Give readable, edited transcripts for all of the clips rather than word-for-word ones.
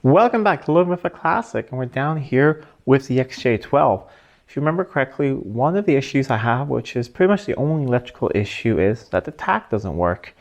Welcome back to Living with a Classic, and we're down here with the XJ12. If you remember correctly, one of the issues I have, which is pretty much the only electrical issue, is that the Tach doesn't work.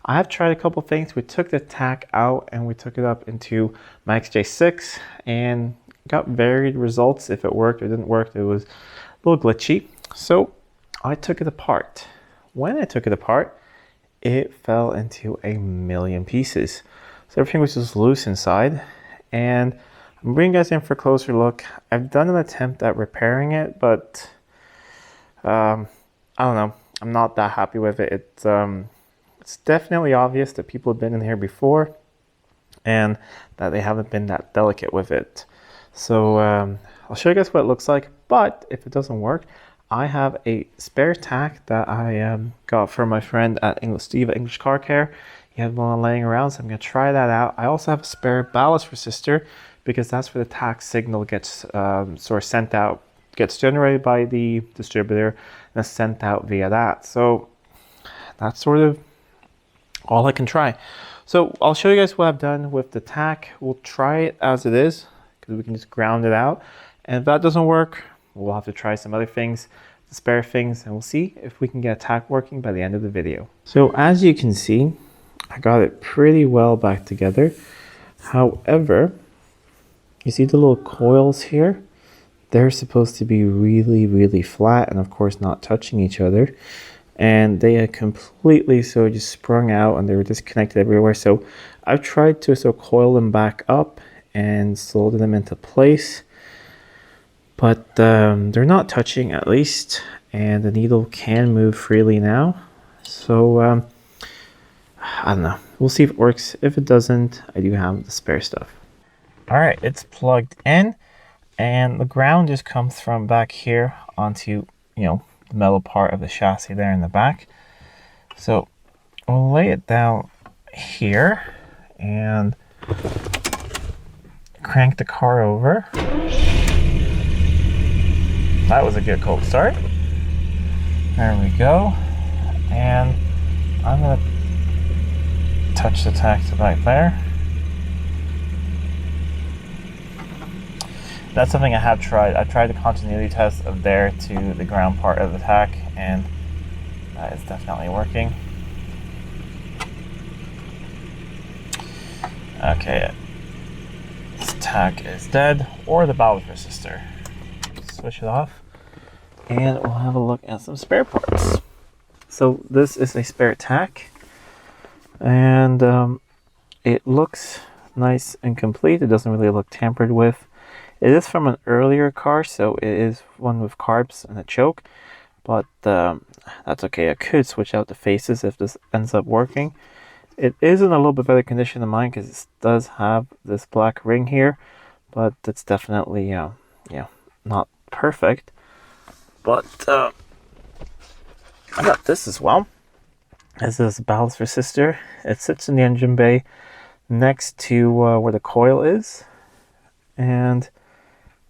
I have tried a couple things. We took the Tach out and we took it up into my XJ6 and got varied results. If it worked or didn't work, it was a little glitchy. So I took it apart. When I took it apart, it fell into a million pieces. So everything was just loose inside. And I'm bringing you guys in for a closer look. I've done an attempt at repairing it, but I don't know. I'm not that happy with it. It's definitely obvious that people have been in here before and that they haven't been that delicate with it. So I'll show you guys what it looks like, but if it doesn't work, I have a spare Tach that I got from my friend at Steve at English Car Care. He had one laying around, so I'm going to try that out. I also have a spare ballast resistor because that's where the Tach signal gets sort of sent out, gets generated by the distributor and is sent out via that. So that's sort of all I can try. So I'll show you guys what I've done with the Tach. We'll try it as it is because we can just ground it out. And if that doesn't work, we'll have to try some other things, the spare things, and we'll see if we can get a Tach working by the end of the video. So as you can see, I got it pretty well back together. However, you see the little coils here? They're supposed to be really flat and of course not touching each other. And they had completely just sprung out and they were disconnected everywhere. So I've tried to coil them back up and solder them into place. But they're not touching at least. And the needle can move freely now. So I don't know. We'll see if it works. If it doesn't, I do have the spare stuff. All right, it's plugged in, and the ground just comes from back here onto, the metal part of the chassis there in the back. So we'll lay it down here and crank the car over. That was a good cold start. There we go. And I'm gonna touch the Tach to back there. That's something I have tried. I've tried the continuity test of there to the ground part of the Tach, and that is definitely working. Okay, this Tach is dead, or the ballast resistor. Switch it off, and we'll have a look at some spare parts. So this is a spare Tach. And it looks nice and complete. It doesn't really look tampered with. It is from an earlier car, so it is one with carbs and a choke, but that's okay. I could switch out the faces if this ends up working. It is in a little bit better condition than mine because it does have this black ring here, but it's definitely not perfect. But I got this as well. This is a ballast resistor. It sits in the engine bay next to where the coil is. And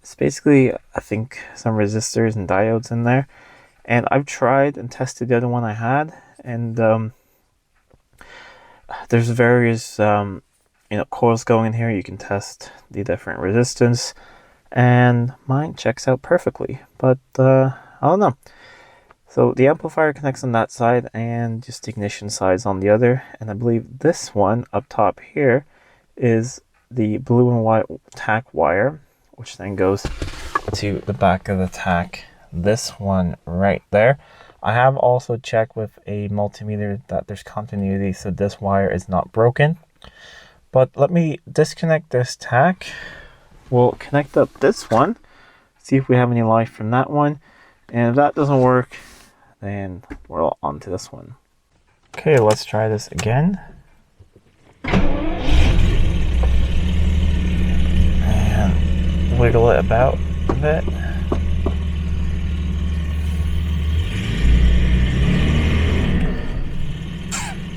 it's basically, I think, some resistors and diodes in there. And I've tried and tested the other one I had. And there's various coils going in here. You can test the different resistance. And mine checks out perfectly. But I don't know. So the amplifier connects on that side and just the ignition side's on the other. And I believe this one up top here is the blue and white Tach wire, which then goes to the back of the Tach. This one right there. I have also checked with a multimeter that there's continuity, so this wire is not broken. But let me disconnect this Tach. We'll connect up this one, see if we have any life from that one. And if that doesn't work, then we're on to this one. Okay, let's try this again. And wiggle it about a bit.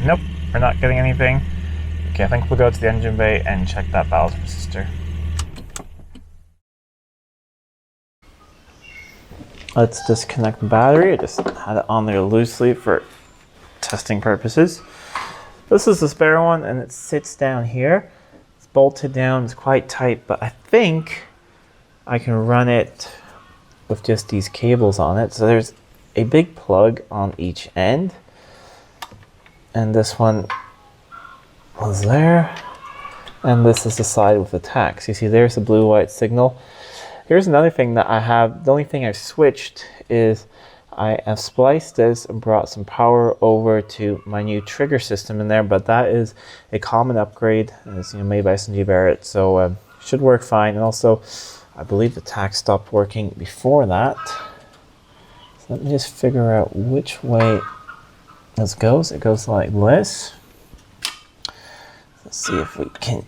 Nope, we're not getting anything. Okay, I think we'll go to the engine bay and check that ballast resistor. Let's disconnect the battery. I just had it on there loosely for testing purposes. This is the spare one and it sits down here. It's bolted down, it's quite tight, but I think I can run it with just these cables on it. So there's a big plug on each end, and this one was there, and this is the side with the Tach. So you see there's the blue-white signal. Here's another thing that I have. The only thing I've switched is I have spliced this and brought some power over to my new trigger system in there, but that is a common upgrade. It's made by S&G Barrett, so should work fine. And also, I believe the Tach stopped working before that. So let me just figure out which way this goes. It goes like this. Let's see if we can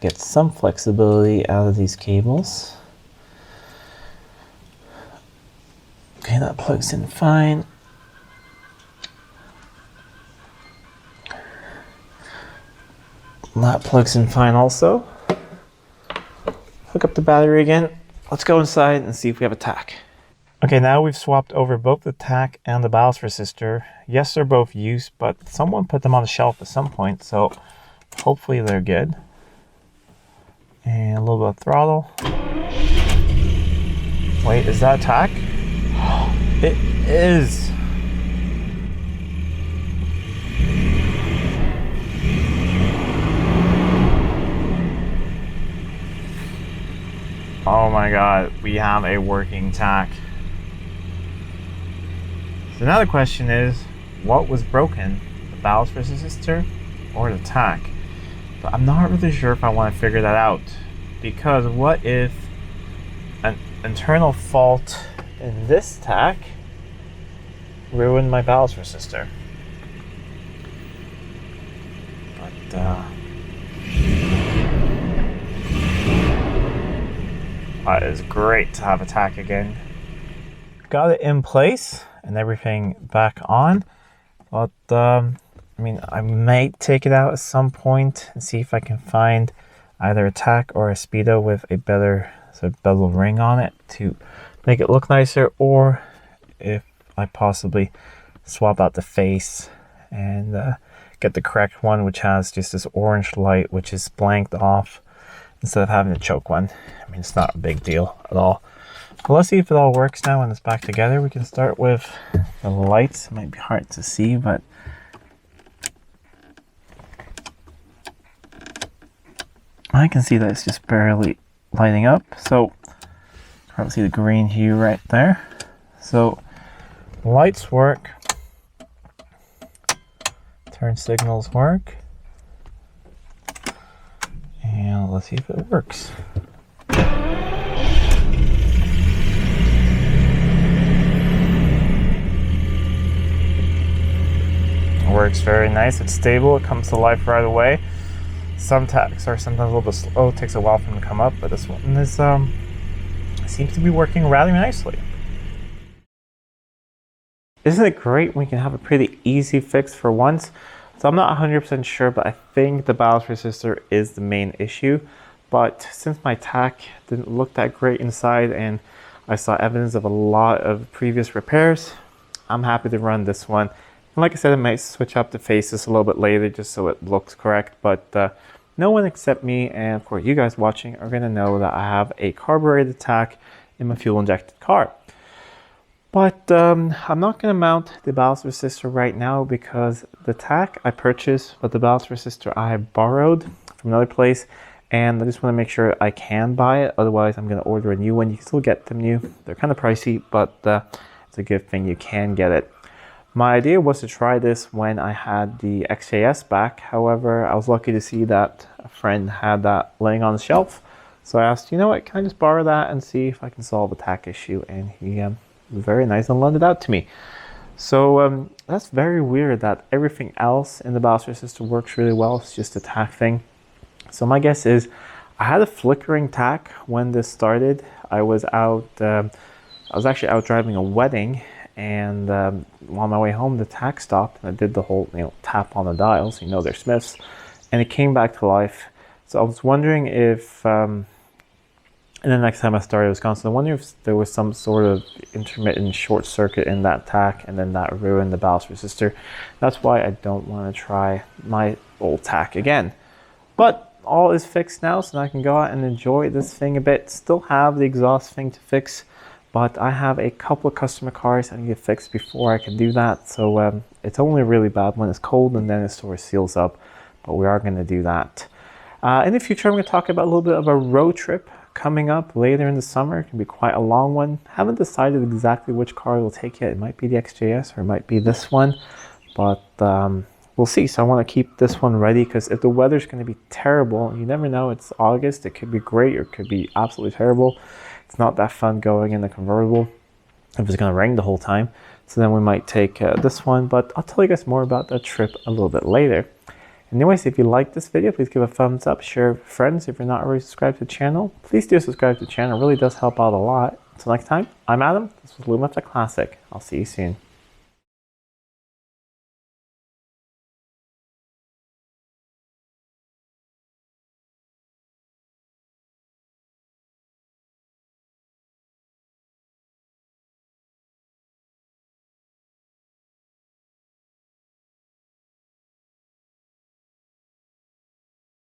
get some flexibility out of these cables. Okay, that plugs in fine. That plugs in fine also. Hook up the battery again. Let's go inside and see if we have a Tach. Okay, now we've swapped over both the Tach and the ballast resistor. Yes, they're both used, but someone put them on the shelf at some point, so hopefully they're good. And a little bit of throttle. Wait, is that a Tach? It is. Oh my god, we have a working Tach. So now the question is, what was broken? The ballast resistor or the Tach? But I'm not really sure if I want to figure that out, because what if an internal fault in this Tach ruined my ballast resistor? But that is great to have a Tach again. Got it in place and everything back on, but I mean, I might take it out at some point and see if I can find either a Tach or a Speedo with a better sort of bezel ring on it to make it look nicer, or if I possibly swap out the face and get the correct one, which has just this orange light which is blanked off instead of having a choke one. I mean, it's not a big deal at all. But let's see if it all works now when it's back together. We can start with the lights. It might be hard to see, but I can see that it's just barely lighting up. So let's see the green hue right there. So lights work, turn signals work, and let's see if it works. It works very nice. It's stable. It comes to life right away. Some Tachs are sometimes a little bit slow. It takes a while for them to come up, but this one is seems to be working rather nicely. Isn't it great when we can have a pretty easy fix for once? So I'm not 100% sure, but I think the ballast resistor is the main issue. But since my Tach didn't look that great inside and I saw evidence of a lot of previous repairs, I'm happy to run this one. And like I said, I might switch up the faces a little bit later just so it looks correct. But no one except me, and of course you guys watching, are going to know that I have a carbureted Tach in my fuel injected car. But I'm not going to mount the ballast resistor right now because the Tach I purchased, but the ballast resistor I borrowed from another place, and I just want to make sure I can buy it. Otherwise I'm going to order a new one. You can still get them new. They're kind of pricey, but it's a good thing you can get it. My idea was to try this when I had the XJS back. However, I was lucky to see that a friend had that laying on the shelf. So I asked, you know what, can I just borrow that and see if I can solve a Tach issue? And he was very nice and loaned it out to me. So that's very weird that everything else in the ballast resistor works really well. It's just a Tach thing. So my guess is I had a flickering Tach when this started. I was actually out driving a wedding, and on my way home the Tach stopped, and I did the whole tap on the dials, they're Smiths, and it came back to life. So I was wondering if and then next time I started Wisconsin, I wonder if there was some sort of intermittent short circuit in that Tach, and then that ruined the ballast resistor. That's why I don't want to try my old Tach again. But all is fixed now, so now I can go out and enjoy this thing a bit. Still have the exhaust thing to fix, but I have a couple of customer cars I need to fix before I can do that. So it's only really bad when it's cold and then it sort of seals up, but we are going to do that. In the future, I'm going to talk about a little bit of a road trip coming up later in the summer. It can be quite a long one. Haven't decided exactly which car we'll take yet. It might be the XJS or it might be this one, but we'll see. So I want to keep this one ready because if the weather's going to be terrible, you never know, it's August, it could be great or it could be absolutely terrible. It's not that fun going in the convertible if it's going to rain the whole time. So then we might take this one, but I'll tell you guys more about that trip a little bit later. Anyways, if you like this video, please give a thumbs up, share with friends. If you're not already subscribed to the channel, please do subscribe to the channel. It really does help out a lot. Until next time, I'm Adam. This was Living with a Classic. I'll see you soon.